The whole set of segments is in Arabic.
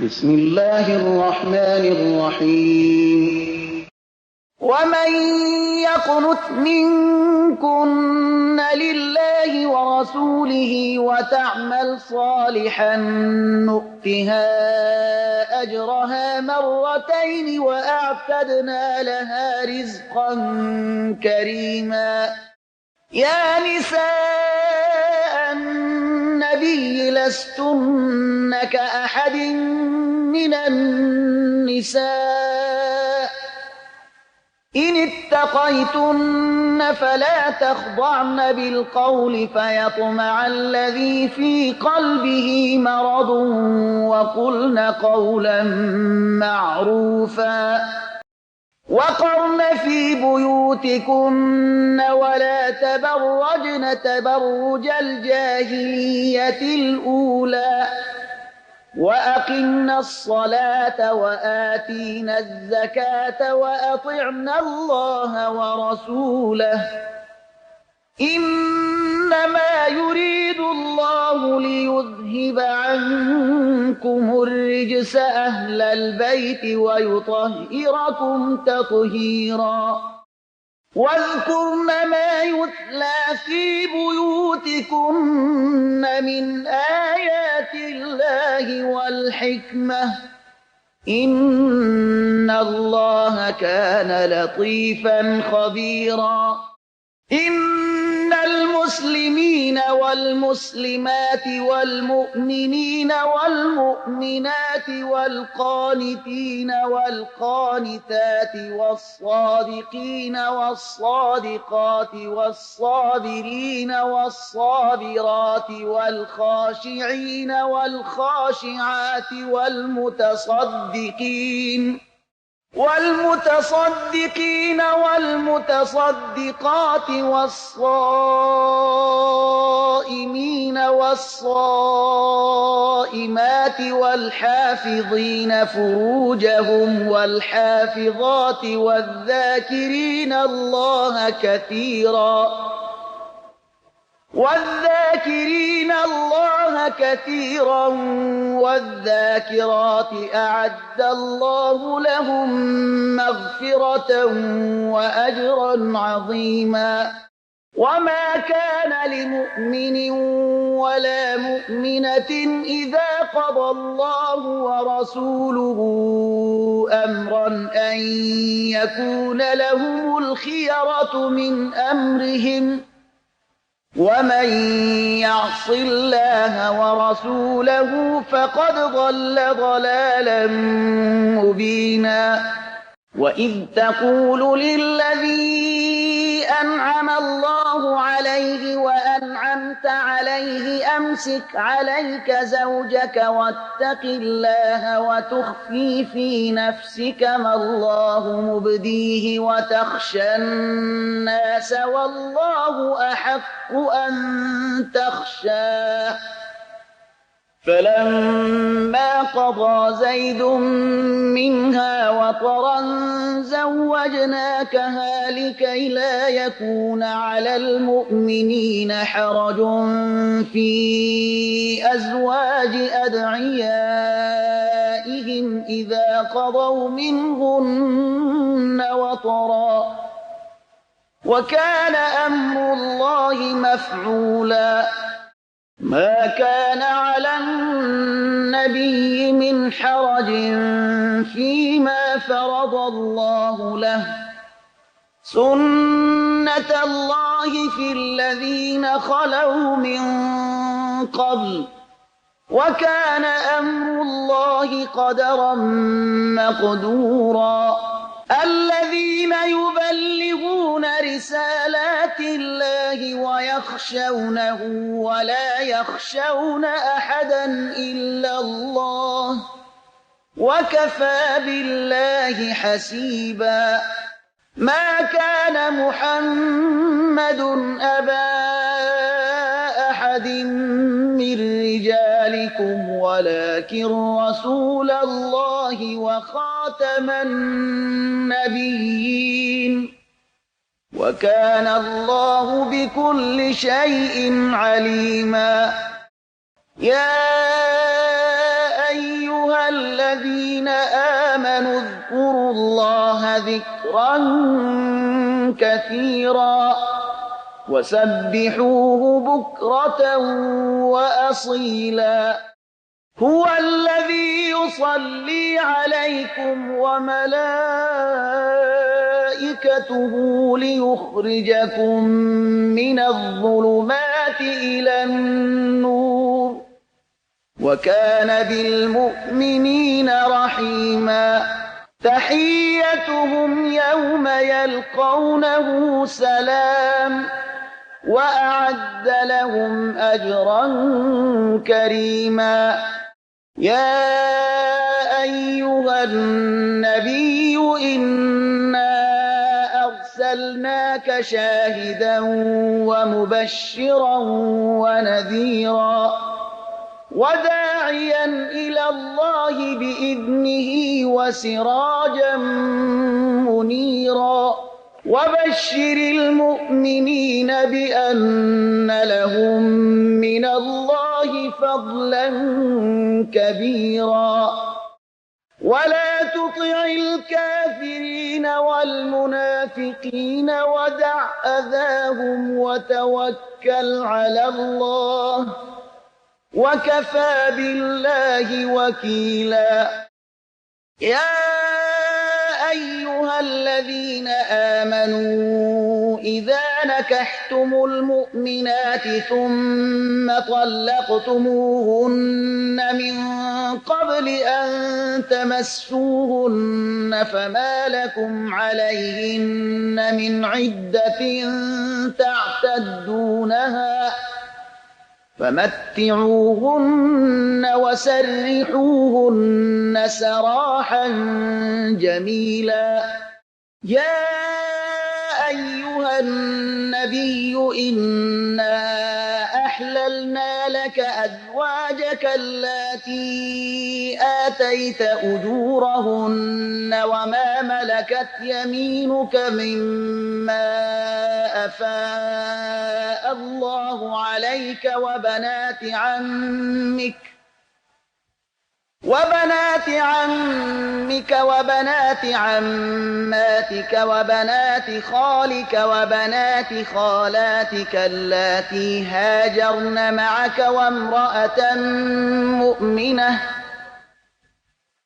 بسم الله الرحمن الرحيم ومن يقنت منكن لله ورسوله وتعمل صالحا نؤتها أجرها مرتين وأعتدنا لها رزقا كريما يا نساء النبي لستن كأحد من النساء إن اتقيتن فلا تخضعن بالقول فيطمع الذي في قلبه مرض وقلن قولا معروفا وقرن في بيوتكن ولا تبرجن تبرج الجاهلية الأولى وأقمنا الصلاة وآتينا الزكاة وأطعنا الله ورسوله إنما يريد الله ليذهب عنكم الرجس أهل البيت ويطهركم تطهيرا واذكرن ما يتلى في بيوتكن من آيات الله والحكمة إن الله كان لطيفا خبيرا إن المسلمين والمسلمات والمؤمنين والمؤمنات والقانتين والقانتات والصادقين والصادقات والصابرين والصابرات والخاشعين والخاشعات والمتصدقين والمتصدقات والصائمين والصائمات والحافظين فروجهم والحافظات والذاكرين الله كثيرا والذاكرات أعد الله لهم مغفرة وأجرا عظيما وما كان لمؤمن ولا مؤمنة إذا قضى الله ورسوله أمرا أن يكون لهم الخيرة من أمرهم ومن يعص الله ورسوله فقد ضل ضلالا مبينا وإذ تقول للذي أنعم الله عليه وأنعمت عليه أمسك عليك زوجك واتق الله وتخفي في نفسك ما الله مبديه وتخشى الناس والله أحق أن تخشاه فلما قضى زيد منها وطرا زوجناكها لكي لا يكون على المؤمنين حرج في أزواج أدعيائهم إذا قضوا منهن وطرا وكان أمر الله مفعولا ما كان على النبي من حرج فيما فرض الله له سنة الله في الذين خلوا من قبل وكان أمر الله قدرا مقدورا الذين يبلغون رسالات الله ويخشونه ولا يخشون أحدا إلا الله وكفى بالله حسيبا ما كان محمد أبا أحد من رجالكم ولكن رسول الله وخاتم النبيين وكان الله بكل شيء عليما يا أيها الذين وذكرا كثيرا وسبحوه بكرة وأصيلا هو الذي يصلي عليكم وملائكته ليخرجكم من الظلمات إلى النور وكان بالمؤمنين رحيما تحيتهم يوم يلقونه سلام وأعد لهم أجرا كريما يا أيها النبي إنا أرسلناك شاهدا ومبشرا ونذيرا وداعيا إلى الله بإذنه وسراجا منيرا وبشر المؤمنين بأن لهم من الله فضلا كبيرا ولا تطع الكافرين والمنافقين ودع أذاهم وتوكل على الله وكفى بالله وكيلا يا أيها الذين آمنوا إذا نكحتم المؤمنات ثم طلقتموهن من قبل أن تمسوهن فما لكم عليهن من عدة تعتدونها فمتعوهن وسرحوهن سراحا جميلا يا أيها النبي إنا أحللنا لك أزواجك اللاتي آتيت أجورهن وما ملكت يمينك مما أفاء الله عليك وبنات عمك وبنات عماتك وبنات خالك وبنات خالاتك اللاتي هاجرن معك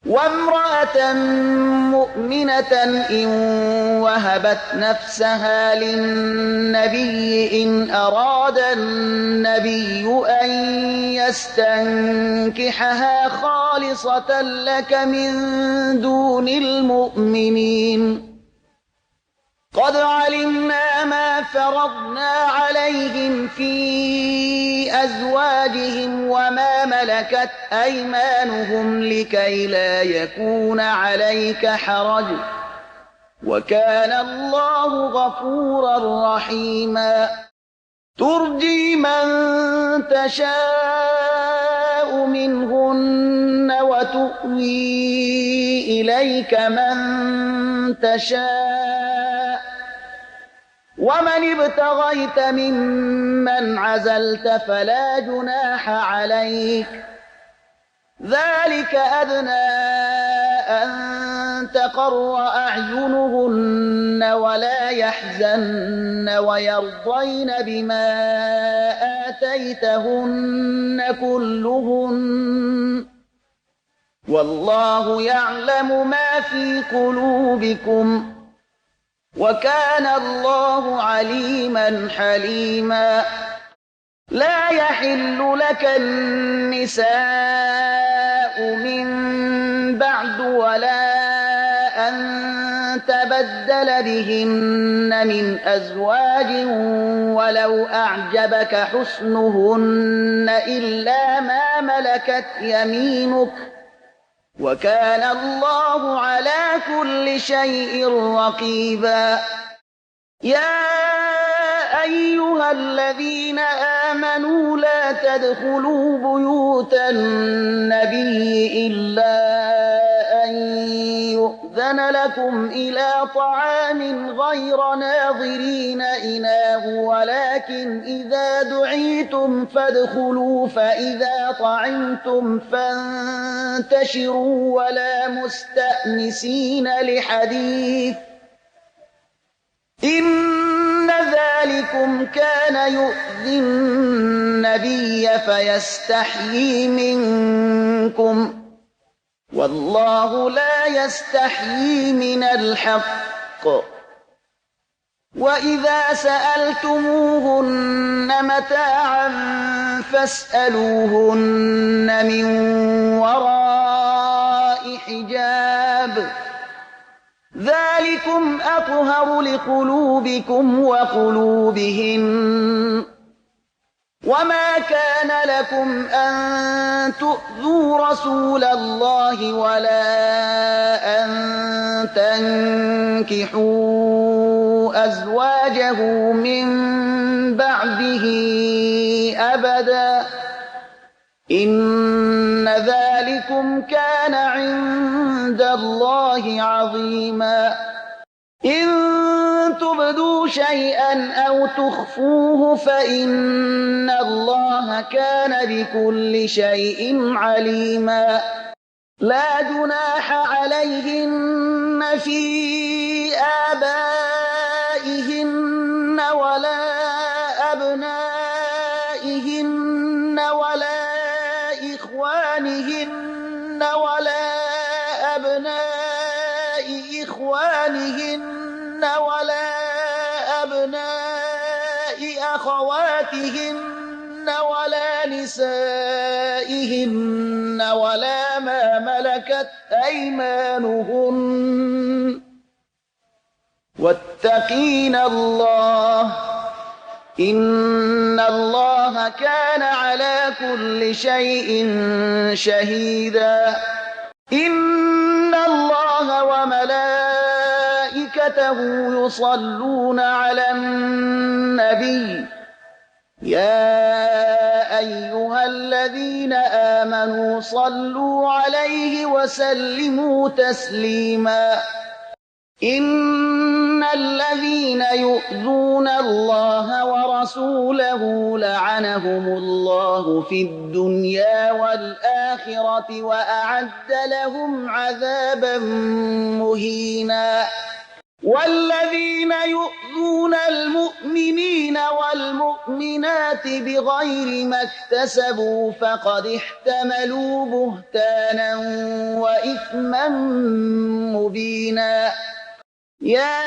وامرأة مؤمنة إن وهبت نفسها للنبي إن أراد النبي أن يستنكحها خالصة لك من دون المؤمنين قد علمنا ما فرضنا عليهم في أزواجهم وما ملكت أيمانهم لكي لا يكون عليك حرج وكان الله غفورا رحيما ترجي من تشاء منهن وتؤوي إليك من تشاء ومن ابتغيت ممن عزلت فلا جناح عليك ذلك أدنى أن تقر أعينهن ولا يحزن ويرضين بما آتيتهن كلهن والله يعلم ما في قلوبكم وكان الله عليما حليما لا يحل لك النساء من بعد ولا أن تبدل بهن من أزواج ولو أعجبك حسنهن إلا ما ملكت يمينك وكان الله على كل شيء رقيبا يا أيها الذين آمنوا لا تدخلوا بيوت النبي إلا أن يؤذن أذن لكم إلى طعام غير ناظرين إناه ولكن إذا دعيتم فادخلوا فإذا طعمتم فانتشروا ولا مستأنسين لحديث إن ذلكم كان يؤذي النبي فيستحيي منكم والله لا يستحيي من الحق وإذا سألتموهن متاعا فاسألوهن من وراء حجاب ذلكم أطهر لقلوبكم وقلوبهم وما كان لكم أن تؤذوا رسول الله ولا أن تنكحوا أزواجه من بعده أبدا إن ذلكم كان عند الله عظيما إن تبدوا شيئا أو تخفوه فإن الله كان بكل شيء عليما لا جناح عليهن في آبائهن ولا أبنائهن ولا إخوانهن ولا أبناء إخوانهن ولا أبناء أخواتهن ولا نسائهن ولا ما ملكت أيمانهن واتقين الله إن الله كان على كل شيء شهيدا إن الله وملائكته يصلون على النبي يا أيها الذين آمنوا صلوا عليه وسلموا تسليما إن الذين يؤذون الله ورسوله لعنهم الله في الدنيا والآخرة وأعد لهم عذابا مهينا والذين يؤذون المؤمنين والمؤمنات بغير ما اكتسبوا فقد احتملوا بهتانا وإثما مبينا يا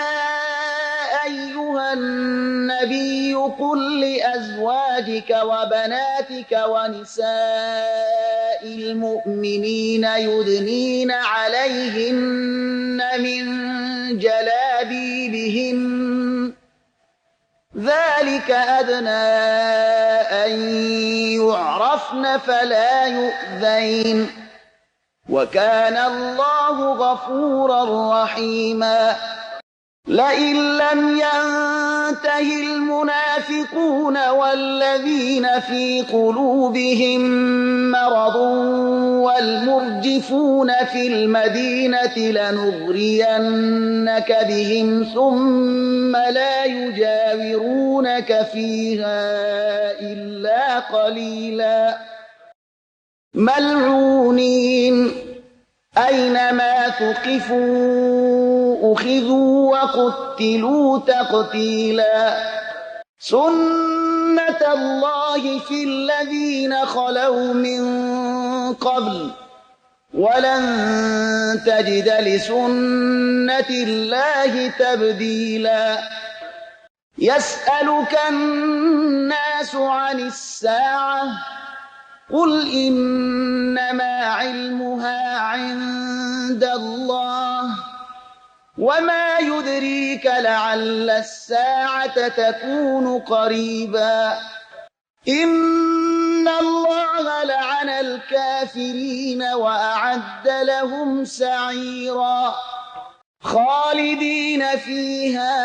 أيها النبي قل لأزواجك وبناتك ونساء المؤمنين يدنين عليهن من جلابيبهن ذلك أدنى أن يعرفن فلا يؤذين وكان الله غفورا رحيما لئن لم ينته المنافقون والذين في قلوبهم مرض والمرجفون في المدينة لنغرينك بهم ثم لا يجاورونك فيها إلا قليلا ملعونين أينما ثقفوا أخذوا وقتلوا تقتيلا سنة الله في الذين خلوا من قبل ولن تجد لسنة الله تبديلا يسألك الناس عن الساعة قل إنما علمها عند الله وما يدريك لعل الساعة تكون قريبا إن الله لعن الكافرين وأعد لهم سعيرا خالدين فيها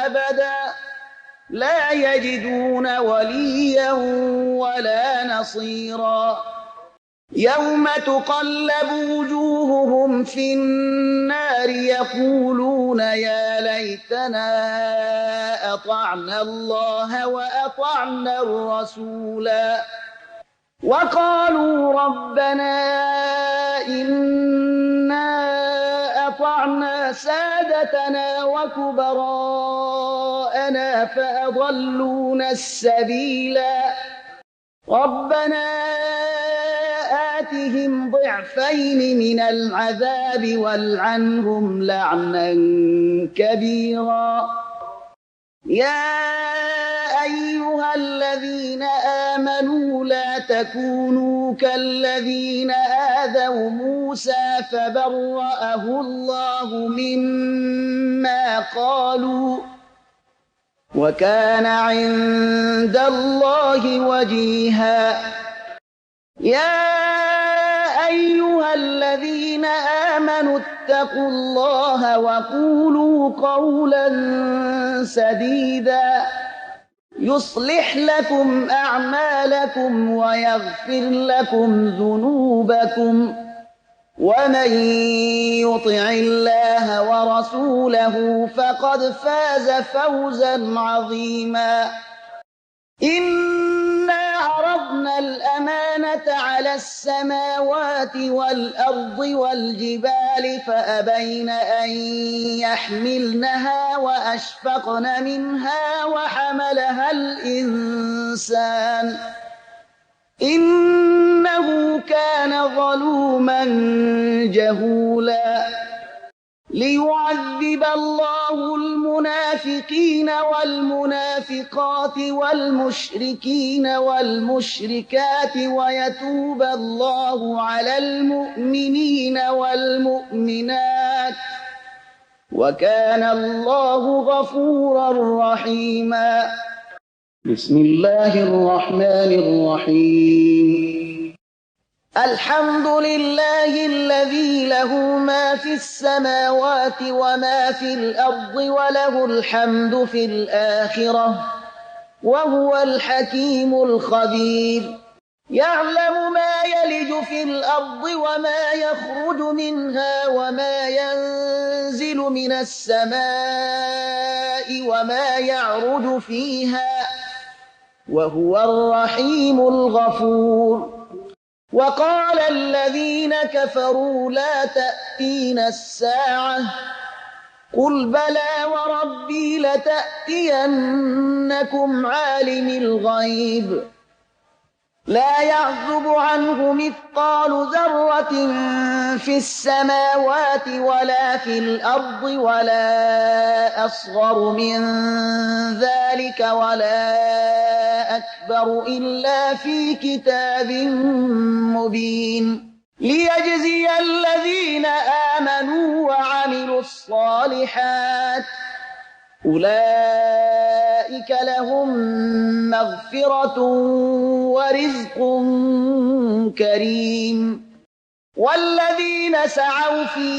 أبدا لا يجدون وليا ولا نصيرا يوم تقلب وجوههم في النار يقولون يا ليتنا أطعنا الله وأطعنا الرسولا وقالوا ربنا إنا أطعنا سادتنا وكبراءنا فأضلونا السبيلا ربنا آتهم ضعفين من العذاب والعنهم لعنا كبيرا يا أيها الذين آمنوا لا تكونوا كالذين آذوا موسى فبرأه الله مما قالوا وكان عند الله وجيها يا أيها الذين آمنوا اتقوا الله وقولوا قولا سديدا يصلح لكم أعمالكم ويغفر لكم ذنوبكم ومن يطع الله ورسوله فقد فاز فوزا عظيما إنا عرضنا الأمانة على السماوات والأرض والجبال فأبين أن يحملنها وأشفقن منها وحملها الإنسان إنه كان ظلوما جهولا ليعذب الله المنافقين والمنافقات والمشركين والمشركات ويتوب الله على المؤمنين والمؤمنات وكان الله غفورا رحيما بسم الله الرحمن الرحيم الحمد لله الذي له ما في السماوات وما في الأرض وله الحمد في الآخرة وهو الحكيم الخبير يعلم ما يلج في الأرض وما يخرج منها وما ينزل من السماء وما يعرج فيها وهو الرحيم الغفور وقال الذين كفروا لا تأتينا الساعة قل بلى وربي لتأتينكم عالم الغيب لا يعزب عنه مثقال ذرة في السماوات ولا في الأرض ولا أصغر من ذلك ولا أكبر إلا في كتاب مبين ليجزي الذين آمنوا وعملوا الصالحات أولئك لهم مغفرة ورزق كريم والذين سعوا في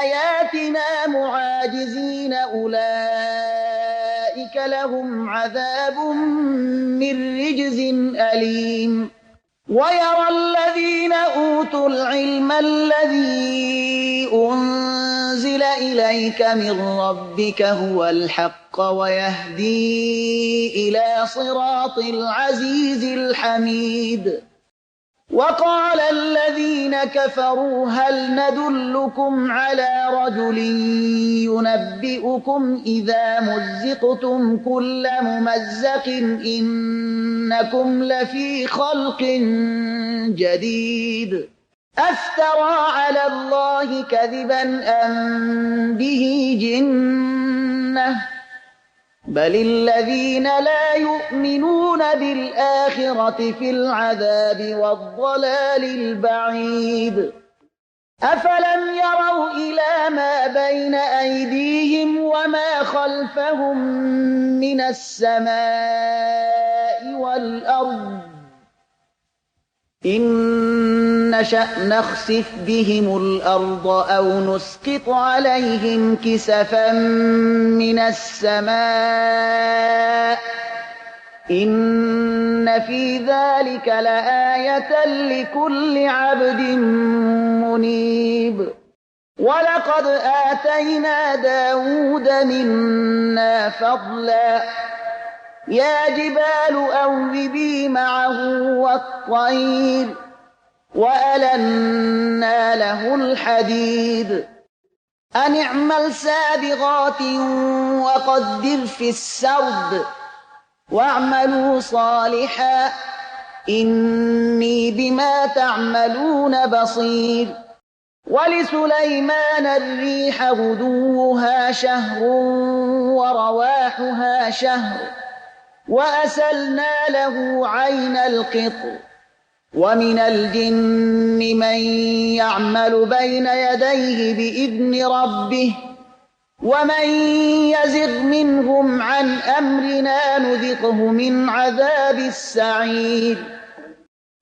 آياتنا معاجزين أولئك لهم عذاب من رجز أليم ويرى الذين أوتوا العلم الذي أنزل إليك من ربك هو الحق ويهدي إلى صراط العزيز الحميد وقال الذين كفروا هل ندلكم على رجل ينبئكم إذا مزقتم كل ممزق إنكم لفي خلق جديد أفترى على الله كذبا أم به جنة بل الذين لا يؤمنون بالآخرة في العذاب والضلال البعيد أفلم يروا إلى ما بين أيديهم وما خلفهم من السماء والأرض إن نشأ نخسف بهم الأرض أو نسقط عليهم كسفا من السماء إن في ذلك لآية لكل عبد منيب ولقد آتينا داود منا فضلا يا جبال أوبي معه والطير وألنا له الحديد أن اعمل سابغات وقدر في السرد واعملوا صالحا إني بما تعملون بصير ولسليمان الريح غدوها شهر ورواحها شهر وأسلنا له عين القطر ومن الجن من يعمل بين يديه بإذن ربه ومن يزغ منهم عن أمرنا نذقه من عذاب السعير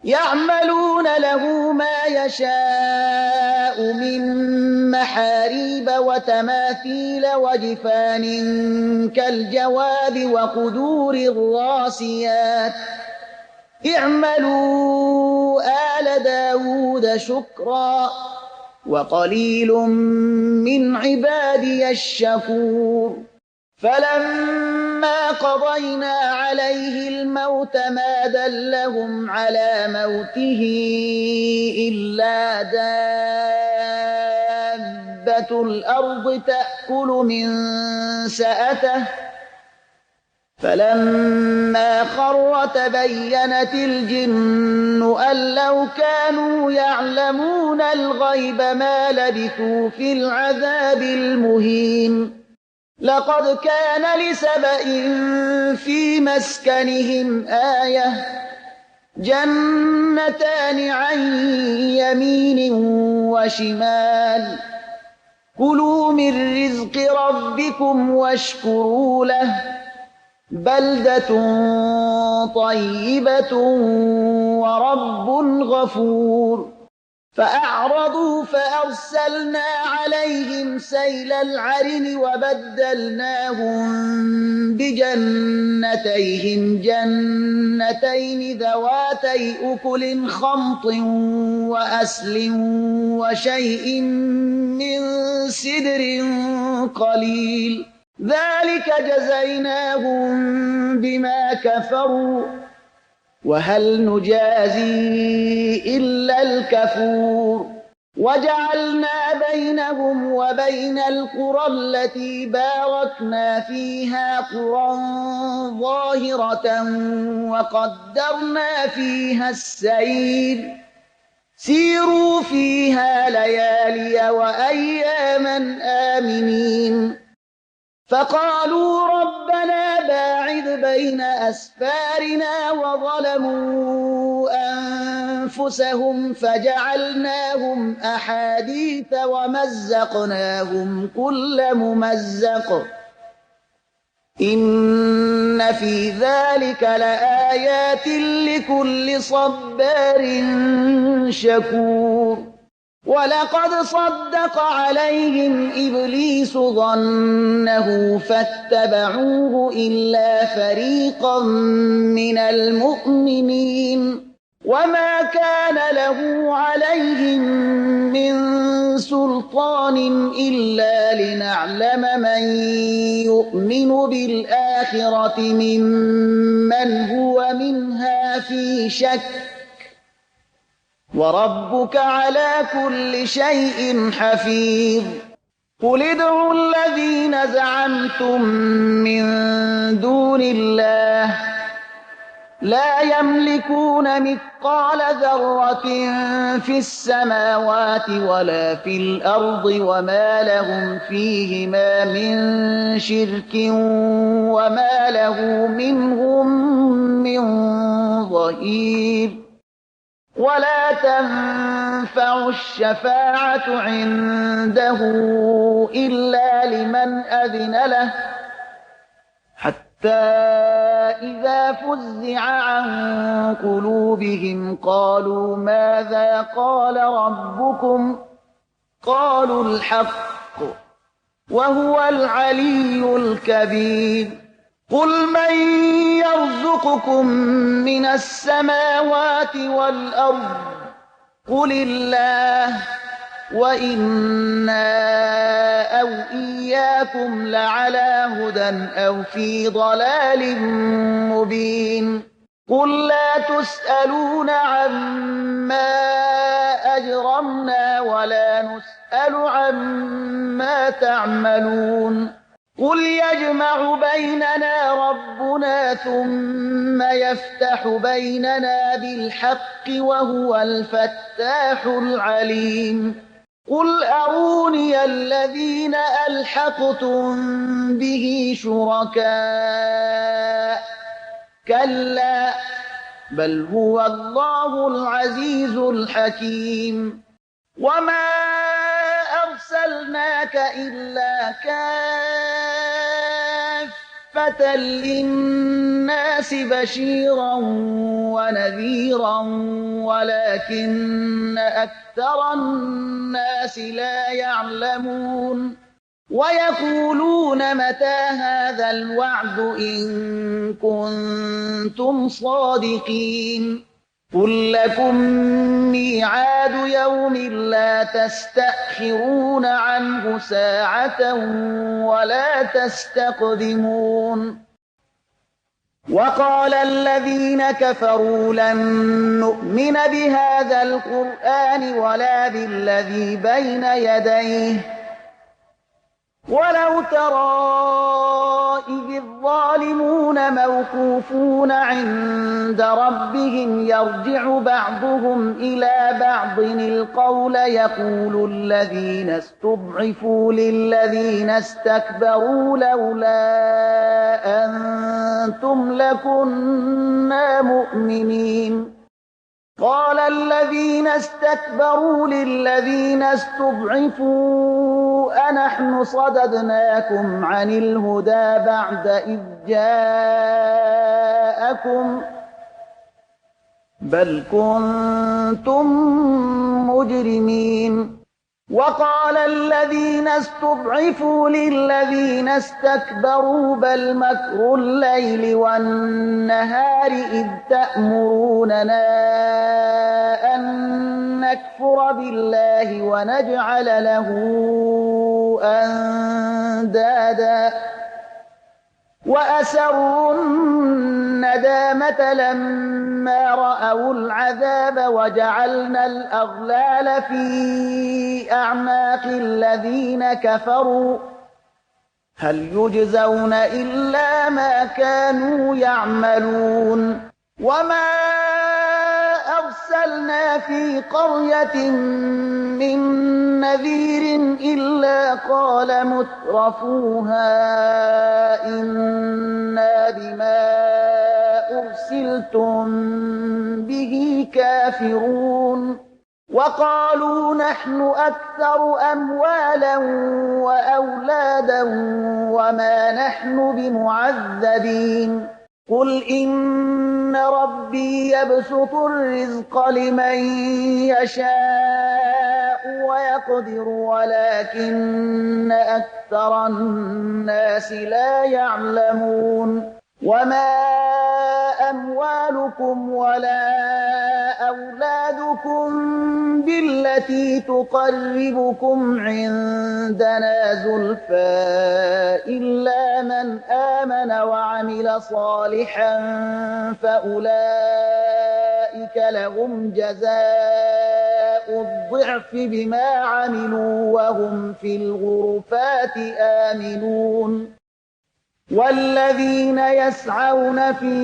يعملون له ما يشاء من محاريب وتماثيل وجفان كالجواب وقدور الراسيات اعملوا آل داود شكرا وقليل من عبادي الشكور فلما قضينا عليه الموت ما دلهم على موته إلا دابة الأرض تأكل من سأته فلما خر تبينت الجن أن لو كانوا يعلمون الغيب ما لبثوا في العذاب المهين لقد كان لسبإ في مسكنهم آية جنتان عن يمين وشمال كلوا من رزق ربكم واشكروا له بلدة طيبة ورب غفور فأعرضوا فأرسلنا عليهم سيل العرم وبدلناهم بجنتيهم جنتين ذواتي أكل خمط وأسل وشيء من سدر قليل ذلك جزيناهم بما كفروا وهل نجازي إلا الكفور وجعلنا بينهم وبين القرى التي باركنا فيها قرى ظاهرة وقدرنا فيها السير سيروا فيها ليالي وأياما آمنين فقالوا ربنا باعد بين أسفارنا وظلموا أنفسهم فجعلناهم أحاديث ومزقناهم كل ممزق إن في ذلك لآيات لكل صبار شكور ولقد صدق عليهم إبليس ظنه فاتبعوه إلا فريقا من المؤمنين وما كان له عليهم من سلطان إلا لنعلم من يؤمن بالآخرة ممن هو منها في شك وربك على كل شيء حفيظ قل ادعوا الذين زعمتم من دون الله لا يملكون مثقال ذرة في السماوات ولا في الأرض وما لهم فيهما من شرك وما له منهم من ظهير ولا تنفع الشفاعة عنده إلا لمن أذن له حتى إذا فزع عن قلوبهم قالوا ماذا قال ربكم قالوا الحق وهو العلي الكبير قل من يرزقكم من السماوات والأرض قل الله وإنا أو إياكم لعلى هدى أو في ضلال مبين قل لا تسألون عما أجرمنا ولا نسأل عما تعملون قل يجمع بيننا ربنا ثم يفتح بيننا بالحق وهو الفتاح العليم قل أروني الذين ألحقتم به شركاء كلا بل هو الله العزيز الحكيم وما أرسلناك إلا كافة للناس بشيرا ونذيرا ولكن أكثر الناس لا يعلمون ويقولون متى هذا الوعد إن كنتم صادقين قل لكم ميعاد يوم لا تستأخرون عنه ساعة ولا تستقدمون وقال الذين كفروا لن نؤمن بهذا القرآن ولا بالذي بين يديه ولو ترى إذ الظالمون موقوفون عند ربهم يرجع بعضهم إلى بعض القول يقول الذين استضعفوا للذين استكبروا لولا أنتم لكنا مؤمنين قال الذين استكبروا للذين استضعفوا أنحن صددناكم عن الهدى بعد إذ جاءكم بل كنتم مجرمين وقال الذين استضعفوا للذين استكبروا بل مكر الليل والنهار إذ تأمروننا أن نكفر بالله ونجعل له أندادا وأسروا الندامة لما رأوا العذاب وجعلنا الأغلال في أعناق الذين كفروا هل يجزون إلا ما كانوا يعملون وما أرسلنا في قرية من نذير إلا قال مترفوها إنا بما أرسلتم به كافرون وقالوا نحن أكثر أموالا وأولادا وما نحن بمعذبين قل إن ربي يبسط الرزق لمن يشاء ويقدر ولكن أكثر الناس لا يعلمون وما أموالكم ولا أولادكم بالتي تقربكم عندنا زلفى إلا من آمن وعمل صالحا فأولئك لهم جزاء الضعف بما عملوا وهم في الغرفات آمنون والذين يسعون في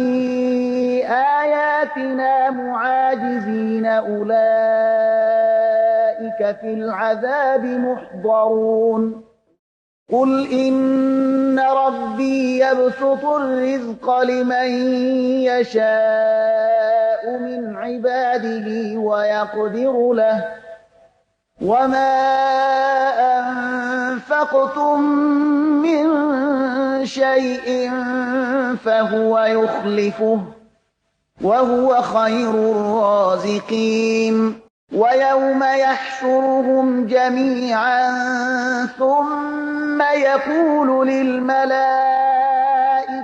آياتنا معاجزين أولئك في العذاب محضرون قل إن ربي يبسط الرزق لمن يشاء من عباده ويقدر له وما أنفقتم من شيء فهو يخلفه وهو خير الرازقين ويوم يحشرهم جميعا ثم يقول للملائكة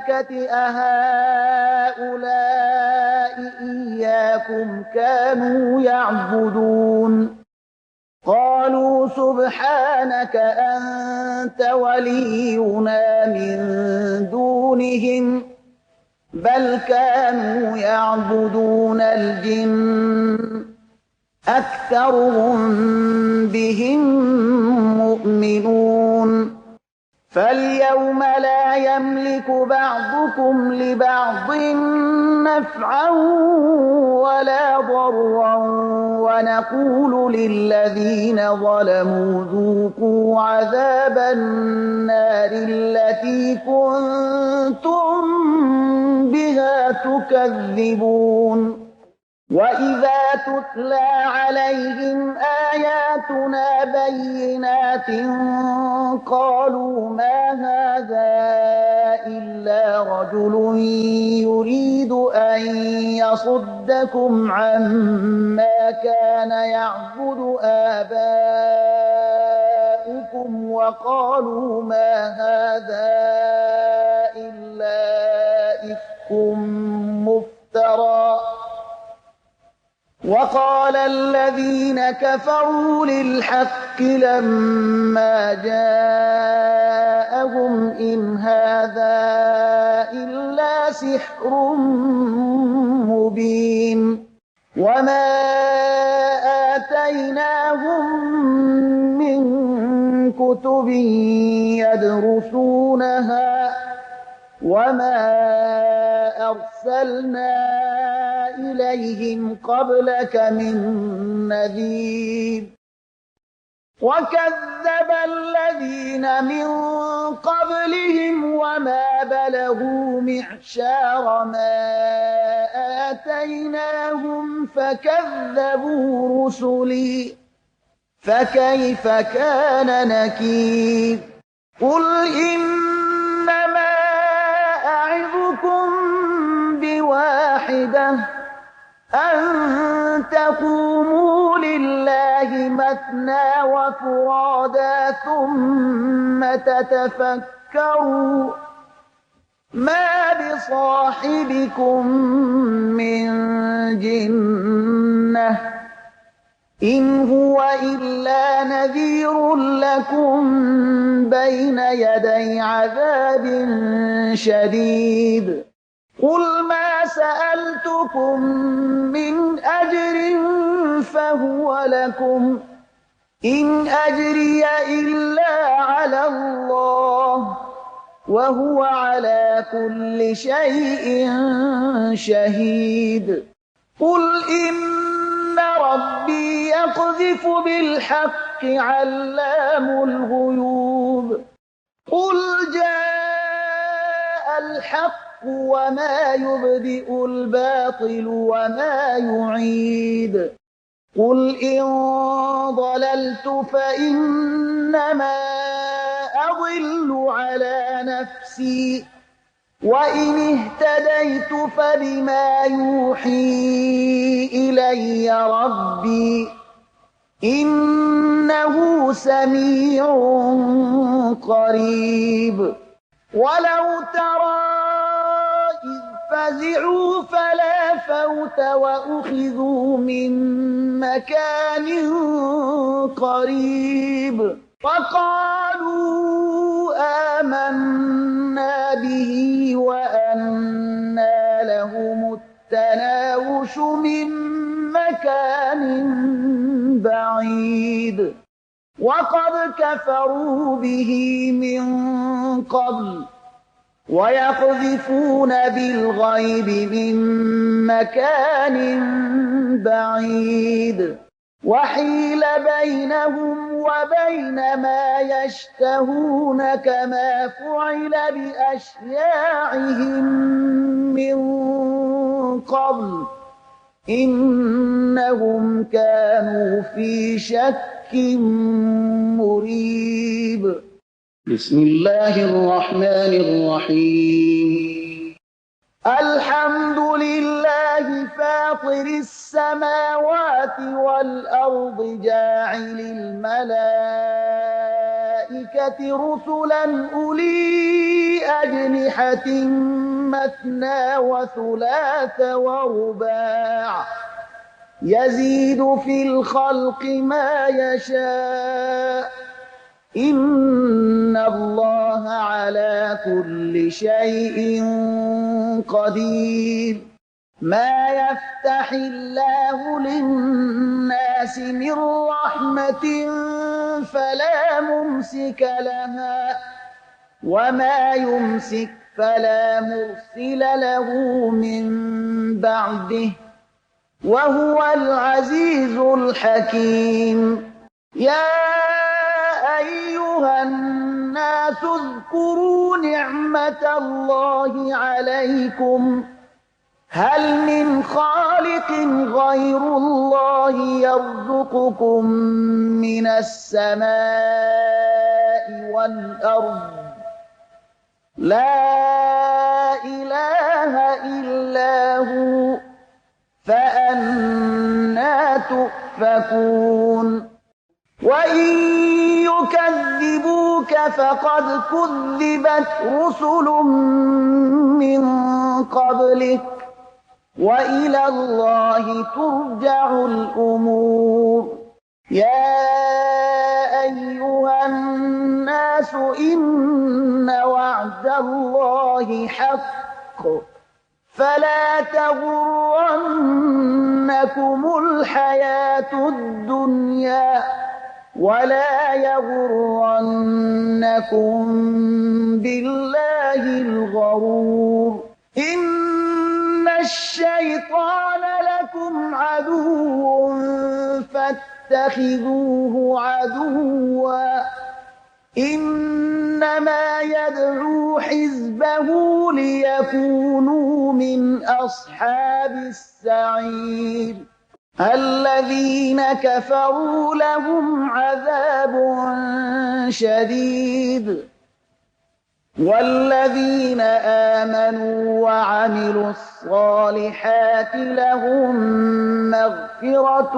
الملائكة أهؤلاء إياكم كانوا يعبدون قالوا سبحانك أنت ولينا من دونهم بل كانوا يعبدون الجن أكثرهم بهم مؤمنون فاليوم لا يملك بعضكم لبعض نفعا ولا ضرا ونقول للذين ظلموا ذوقوا عذاب النار التي كنتم بها تكذبون وإذا تتلى عليهم آياتنا بينات قالوا ما هذا إلا رجل يريد أن يصدكم عما كان يعبد آباؤكم وقالوا ما هذا إلا إفك مفترى وقال الذين كفروا للحق لما جاءهم إن هذا إلا سحر مبين وما آتيناهم من كتب يدرسونها وما أرسلنا إليهم قبلك من نذير وكذب الذين من قبلهم وما بلغوا معشار ما آتيناهم فكذبوا رسلي فكيف كان نكير قل إنما أعظكم بواحدة أن تقوموا لله مثنى وفرادا ثم تتفكروا ما بصاحبكم من جنة إن هو إلا نذير لكم بين يدي عذاب شديد قل ما سألتكم من أجر فهو لكم إن أجري إلا على الله وهو على كل شيء شهيد قل إن ربي يقذف بالحق علام الغيوب قل جاء الحق وما يبدئ الباطل وما يعيد قل إن ضللت فإنما أضل على نفسي وإن اهتديت فبما يوحي إلي ربي إنه سميع قريب ولو ترى إذ فزعوا فلا فوت وأخذوا من مكان قريب وقالوا آمنا به وأنى لهم التناوش من مكان بعيد وقد كفروا به من قبل ويقذفون بالغيب من مكان بعيد وحيل بينهم وبين ما يشتهون كما فعل بأشياعهم من قبل إنهم كانوا في شك مريب بسم الله الرحمن الرحيم الحمد لله فاطر السماوات والأرض جاعل الملائكة رسلا أولي أجنحة مثنى وثلاث ورباع يزيد في الخلق ما يشاء إن الله على كل شيء قدير ما يفتح الله للناس من رحمة فلا ممسك لها وما يمسك فلا مرسل له من بعده وهو العزيز الحكيم يا أيها الناس اذكروا نعمة الله عليكم هل من خالق غير الله يرزقكم من السماء والأرض لا إله إلا هو فأنى تؤفكون وإن يكذبوك فقد كذبت رسل من قبلك وإلى الله ترجع الأمور يا أيها الناس إن وعد الله حق فلا تغرنكم الحياة الدنيا ولا يغرنكم بالله الغرور إن الشيطان لكم عدو فاتخذوه عدوا إنما يدعو حزبه ليكونوا من أصحاب السعير الذين كفروا لهم عذاب شديد والذين آمنوا وعملوا الصالحات لهم مغفرة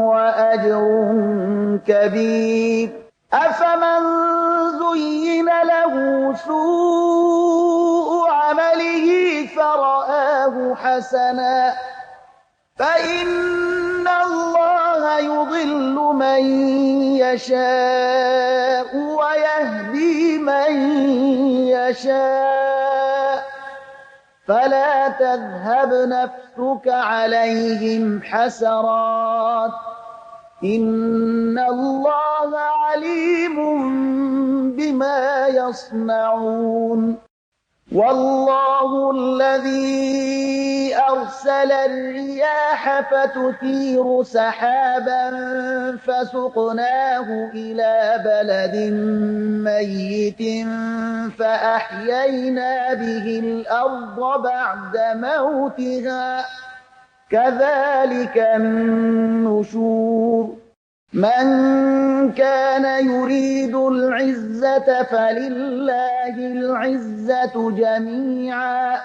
وأجر كبير أفمن زين له سوء عمله فرآه حسنا فإن الله يضل من يشاء ويهدي من يشاء فلا تذهب نفسك عليهم حسرات إن الله عليم بما يصنعون والله الذي أرسل الرياح فتثير سحابا فسقناه إلى بلد ميت فأحيينا به الأرض بعد موتها كذلك النشور من كان يريد العزة فلله العزة جميعا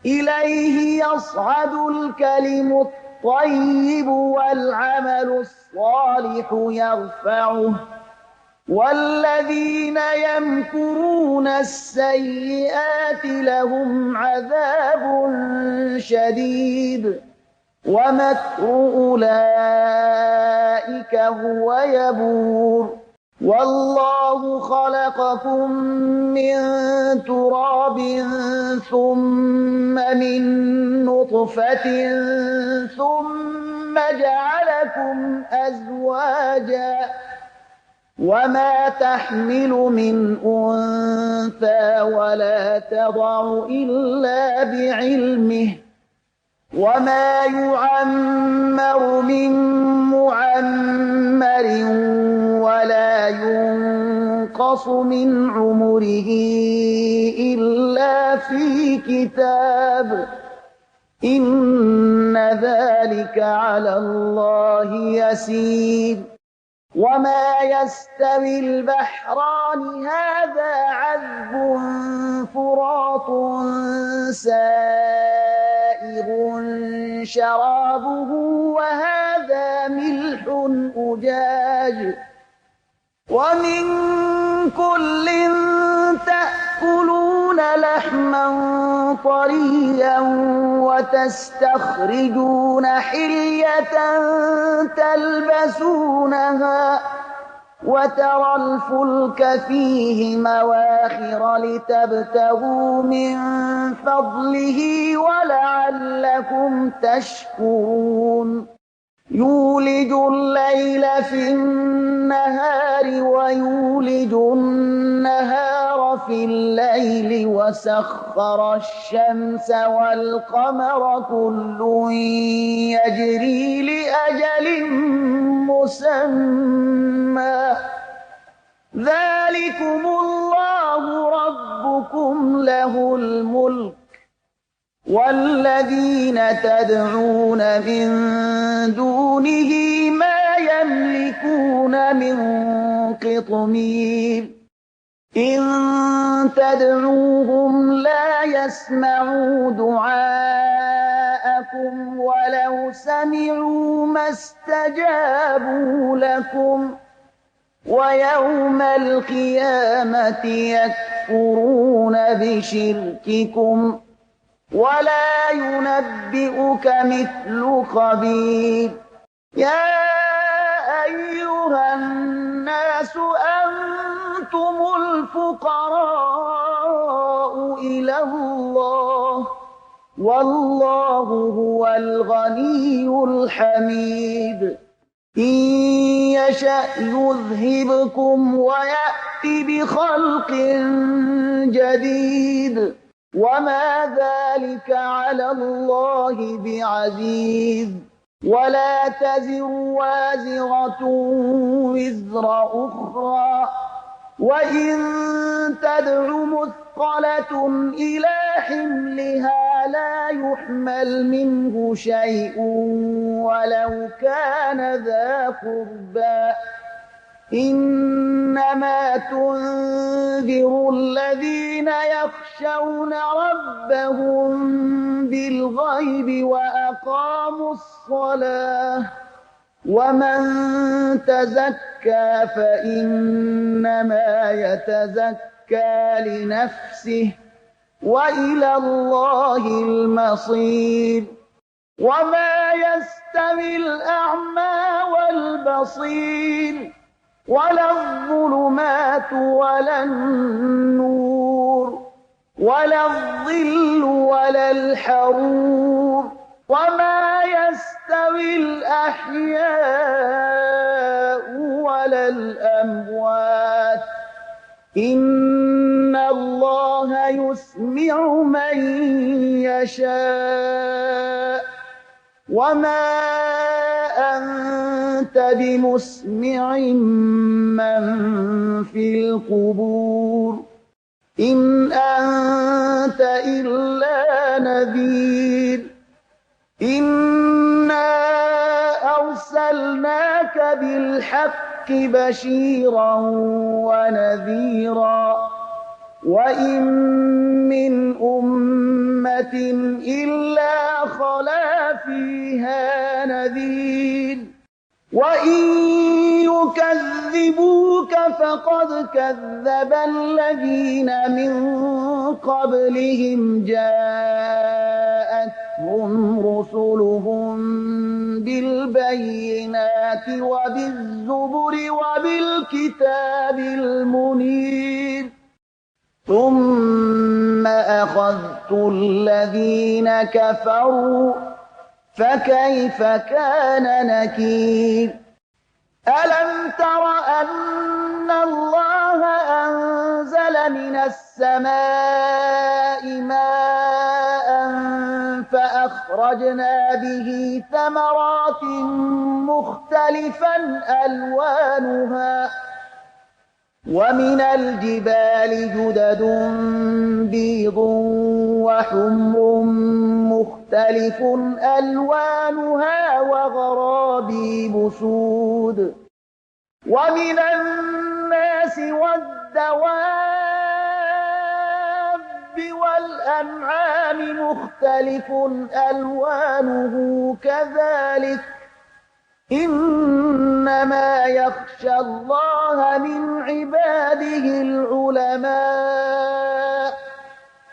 إليه يصعد الكلم الطيب والعمل الصالح يرفعه والذين يمكرون السيئات لهم عذاب شديد ومكر أولئك هو يبور والله خلقكم من تراب ثم من نطفة ثم جعلكم أزواجا وما تحمل من أنثى ولا تضع إلا بعلمه وما يعمر من معمر ولا ينقص من عمره إلا في كتاب إن ذلك على الله يسير وما يستوي البحران هذا عذب فرات سائغ شرابه وهذا ملح أجاج ومن كل تأكلون لحما طريا وتستخرجون حلية تلبسونها وترى الفلك فيه مواخر لتبتغوا من فضله ولعلكم تشكرون يولج الليل في النهار ويولج النهار في الليل وسخر الشمس والقمر كل يجري لأجل مسمى ذلكم الله ربكم له الملك والذين تدعون من دونه ما يملكون من قطمير إن تدعوهم لا يسمعوا دعاءكم ولو سمعوا ما استجابوا لكم ويوم القيامة يكفرون بشرككم ولا ينبئك مثل خبير يا أيها الناس أنتم الفقراء إلى الله والله هو الغني الحميد إن يشأ يذهبكم ويأتي بخلق جديد وما ذلك على الله بعزيز ولا تزر وازرة وزر أخرى وإن تدع مثقلة إلى حملها لا يحمل منه شيء ولو كان ذا قربى إنما تنذر الذين يخشون ربهم بالغيب وأقاموا الصلاة ومن تزكى فإنما يتزكى لنفسه وإلى الله المصير وما يستوي الأعمى والبصير ولا الظلمات ولا النور ولا الظل ولا الحرور وما يستوي الأحياء ولا الأموات إن الله يسمع من يشاء وما أنت بمسمع من في القبور إن أنت إلا نذير إنا أرسلناك بالحق بشيرا ونذيرا وإن من أمة إلا خلا فيها نذير وإن يكذبوك فقد كذب الذين من قبلهم جاءتهم رسلهم بالبينات وبالزبر وبالكتاب المنير ثم أخذت الذين كفروا فكيف كان نكير ألم تر أن الله أنزل من السماء ماء فأخرجنا به ثمرات مختلفا ألوانها ومن الجبال جدد بيض وحمر مختلف ألوانها وغرابيب سود ومن الناس والدواب والأنعام مختلف ألوانه كذلك إنما يخفى يخشى الله من عباده العلماء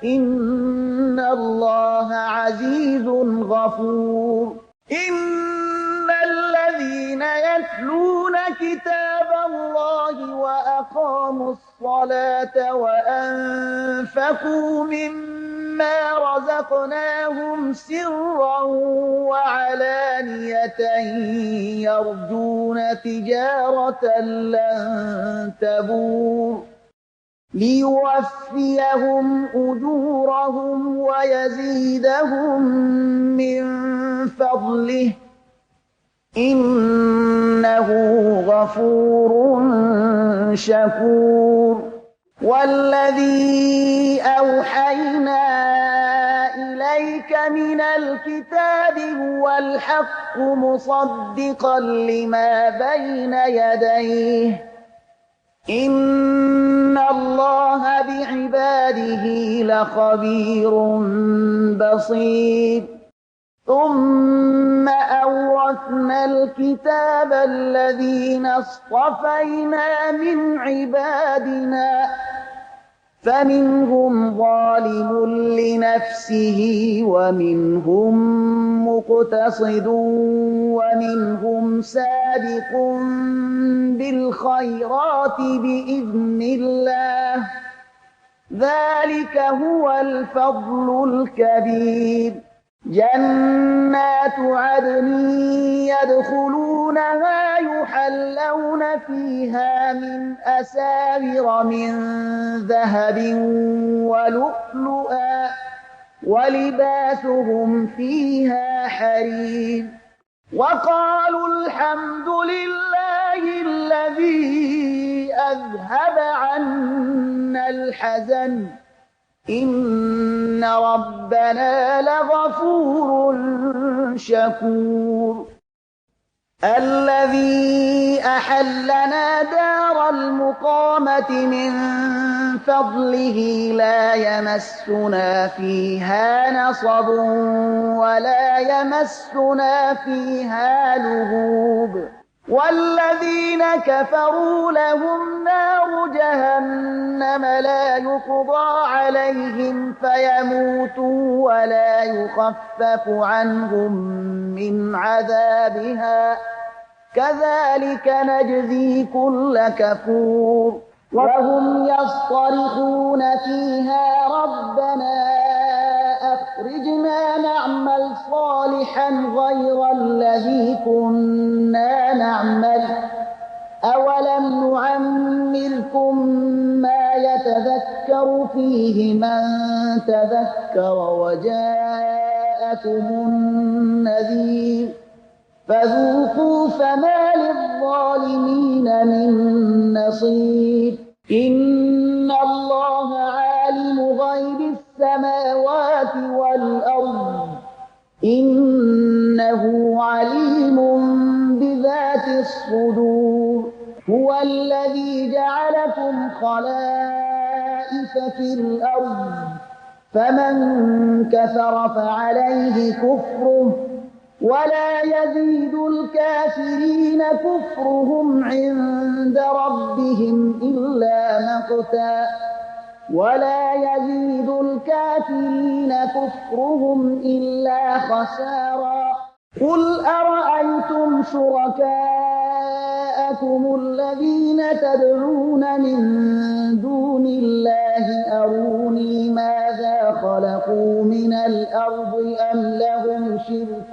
إن الله عزيز غفور إن الذين يتلون كتاب الله وأقاموا الصلاة وأنفقوا مما رزقناهم سرا وعلانية يرجون تجارة لن تبور ليوفيهم أجورهم ويزيدهم من فضله إنه غفور شكور والذي أوحينا إليك من الكتاب هو الحق مصدقا لما بين يديه إن الله بعباده لخبير بصير ثم أورثنا الكتاب الذين اصطفينا من عبادنا فمنهم ظالم لنفسه ومنهم مقتصد ومنهم سابق بالخيرات بإذن الله ذلك هو الفضل الكبير جنات عدن يدخلونها يحلون فيها من أساور من ذهب ولؤلؤا ولباسهم فيها حرير وقالوا الحمد لله الذي أذهب عنا الحزن إن ربنا لغفور شكور الذي أحلنا دار المقامة من فضله لا يمسنا فيها نصب ولا يمسنا فيها لغوب والذين كفروا لهم نار جهنم لا يقضى عليهم فيموتوا ولا يخفف عنهم من عذابها كذلك نجزي كل كفور وهم يصطرخون فيها ربنا أخرجنا نعمل صالحا غير الذي كنا نعمل أولم نعمركم ما يتذكر فيه من تذكر وجاءكم النذير فذوقوا فما للظالمين من نصير إن الله عالم غيب السماوات والأرض إنه عليم بذات الصدور هو الذي جعلكم خلائف في الأرض فمن كفر فعليه كفره ولا يزيد الكافرين كفرهم عند ربهم إلا مقتا ولا يزيد الكافرين كفرهم إلا خسارا قل أرأيتم شركاءكم الذين تدعون من دون الله أروني ماذا خلقوا من الأرض أم لهم شرك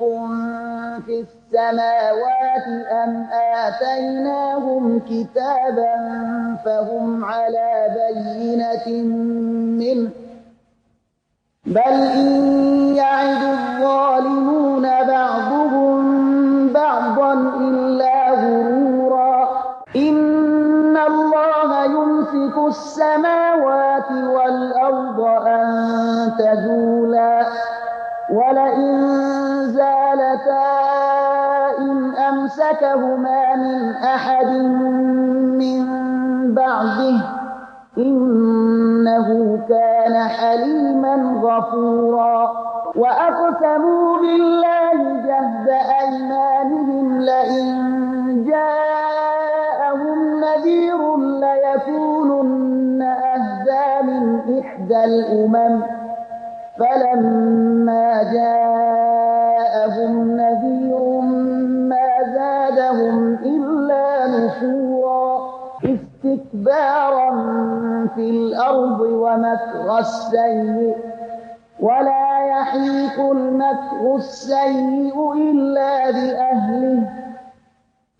في السماوات أم آتيناهم كتابا فهم على بينة منه بل إن يعد الظالمون بعضهم بعضا إلا غرورا إن الله يمسك السماوات والأرض أن تزولا ولئن زالتا إن أمسكهما من أحد من بعده إنه كان حليما غفورا وأقسموا بالله جهد أيمانهم لئن جاءهم إحدى الأمم فلما جاءهم نذير ما زادهم إلا نفورا استكبارا في الأرض ومكر السيء ولا يحيق المكر السيء إلا بأهله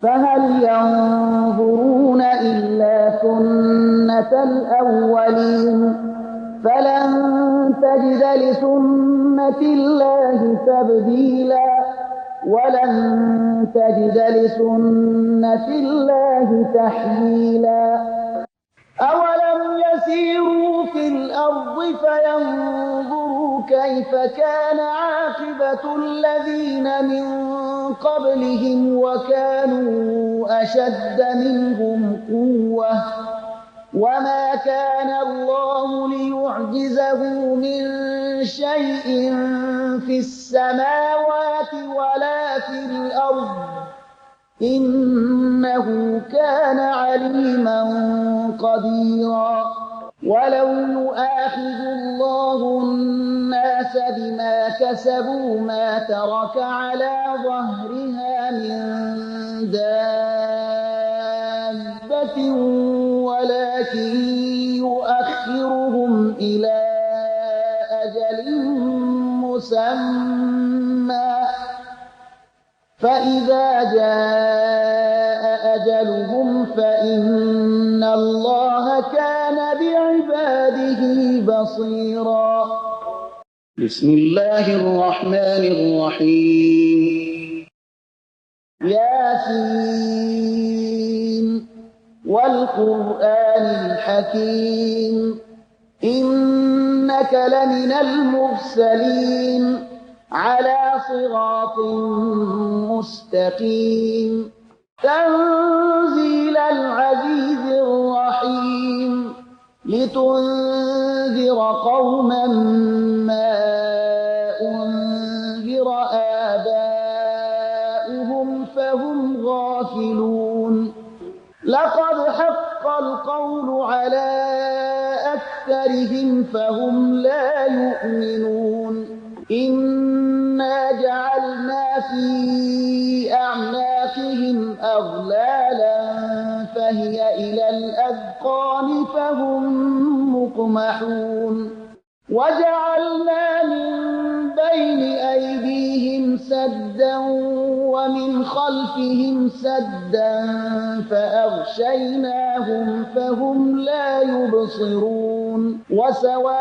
فهل ينظرون إلا سنة الأولين فلن تجد لسنة الله تبديلا ولن تجد لسنة الله تحويلا أولم يسيروا في الأرض فينظروا كيف كان عاقبة الذين من قبلهم وكانوا أشد منهم قوة وما كان الله ليعجزه من شيء في السماوات ولا في الأرض إنه كان عليما قديرا ولو يؤاخذ الله الناس بما كسبوا ما ترك على ظهرها من دابة ولكن يؤخرهم إلى أجل مسمى فإذا جاء أجلهم فإن الله كان بعباده بصيرا بسم الله الرحمن الرحيم ياسين والقرآن الحكيم إنك لمن المرسلين على صراط مستقيم تنزيل العزيز الرحيم لتنذر قوما ما أنذر آباؤهم فهم غافلون لقد حق القول على أكثرهم فهم لا يؤمنون إنا جعلنا في أعناقهم أغلالا فهي إلى الأذقان فهم مقمحون وجعلنا من بين أيديهم سدا ومن خلفهم سدا فأغشيناهم فهم لا يبصرون وسواء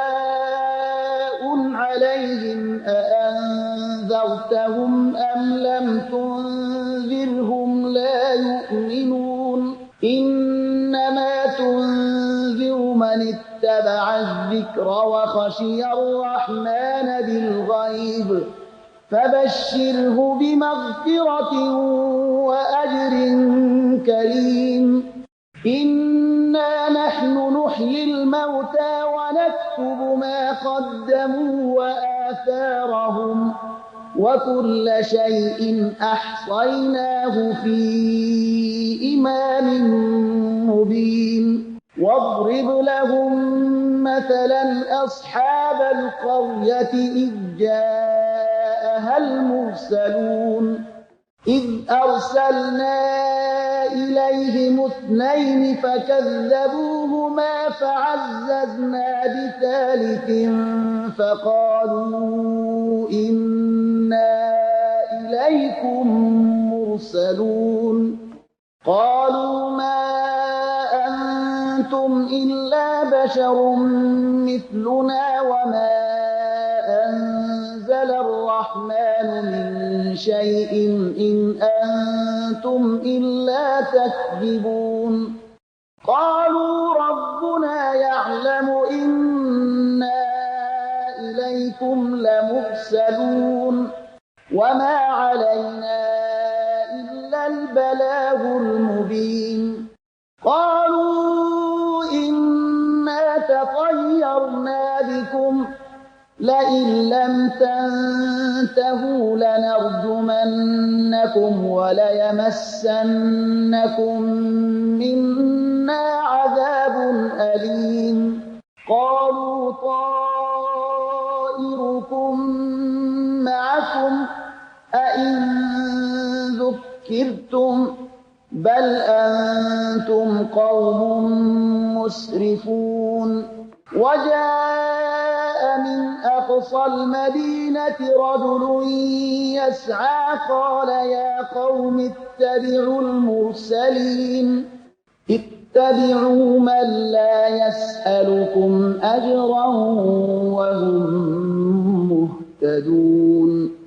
عليهم أأنذرتهم أم لم تنذرهم لا يؤمنون إنما تنذر من اتبع الذكر وخشي الرحمن بالغيب فبشره بمغفرة وأجر كريم إنا نحن نحيي الموتى ونكتب ما قدموا وآثارهم وكل شيء أحصيناه في إمام مبين واضرب لهم مثلا أصحاب القرية إذ جاءها المرسلون إذ أرسلنا إليهم 2 فكذبوهما فعززنا بثالث فقالوا إنا إليكم مرسلون قالوا ما أنتم إلا بشر مثلنا وما أنزل الرحمن من شيء إن أنتم إلا تكذبون قالوا ربنا يعلم إنا إليكم لمرسلون وما علينا إلا البلاغ المبين قالوا إنا تطيرنا بكم لئن لم تنتهوا لنرجمنكم وليمسنكم منا عذاب أليم قالوا ذكرتم بل أنتم قوم مسرفون وجاء من أقصى المدينة رجل يسعى قال يا قوم اتبعوا المرسلين اتبعوا من لا يسألكم أجرا وهم مهتدون